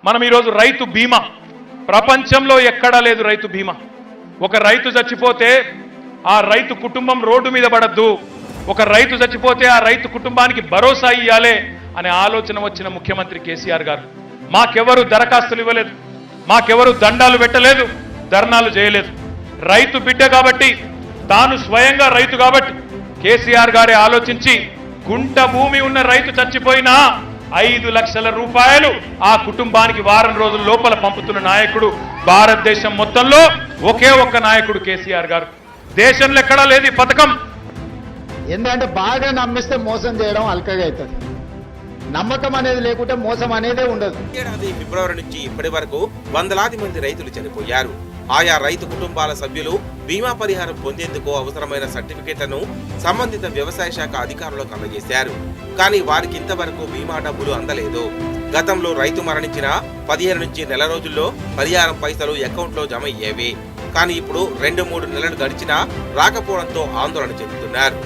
మనం ఈరోజు రైతు బీమా ప్రపంచంలో ఎక్కడా లేదు. రైతు బీమా ఒక రైతు చచ్చిపోతే ఆ రైతు కుటుంబం రోడ్డు మీద పడద్దు, ఒక రైతు చచ్చిపోతే ఆ రైతు కుటుంబానికి భరోసా ఇయ్యాలి అనే ఆలోచన వచ్చిన ముఖ్యమంత్రి కేసీఆర్ గారు. మాకెవరు దరఖాస్తులు ఇవ్వలేదు, మాకెవరు దండాలు పెట్టలేదు, ధర్నాలు చేయలేదు. రైతు బిడ్డ కాబట్టి, తాను స్వయంగా రైతు కాబట్టి కేసీఆర్ గారే ఆలోచించి గుంట భూమి ఉన్న రైతు చచ్చిపోయినా 5 లక్షల రూపాయలు ఆ కుటుంబానికి వారం రోజుల లోపల పంపుతున్న నాయకుడు భారతదేశం మొత్తంలో ఒకే ఒక్క నాయకుడు కేసీఆర్ గారు. దేశంలో ఎక్కడా లేదు ఈ పథకం. ఏంటంటే బాగా నమ్మిస్తే మోసం చేయడం అల్కగా అవుతుంది. నమ్మకం అనేది లేకుంటే మోసం అనేదే ఉండదు. ఏడాది ఫిబ్రవరి నుంచి ఇప్పటి వరకు వందలాది మంది రైతులు చనిపోయారు. ఆయా రైతు కుటుంబాల సభ్యులు బీమా పరిహారం పొందేందుకు అవసరమైన సర్టిఫికేట్లను సంబంధిత వ్యవసాయ శాఖ అధికారులకు అందజేశారు. కానీ వారికి ఇంతవరకు బీమా డబ్బులు అందలేదు. గతంలో రైతు మరణించిన 15 నుంచి నెల రోజుల్లో పరిహారం పైసలు అకౌంట్లో జమ అయ్యేవి. కానీ ఇప్పుడు 2-3 నెలలు గడిచినా రాకపోవడంతో ఆందోళన చెందుతున్నారు.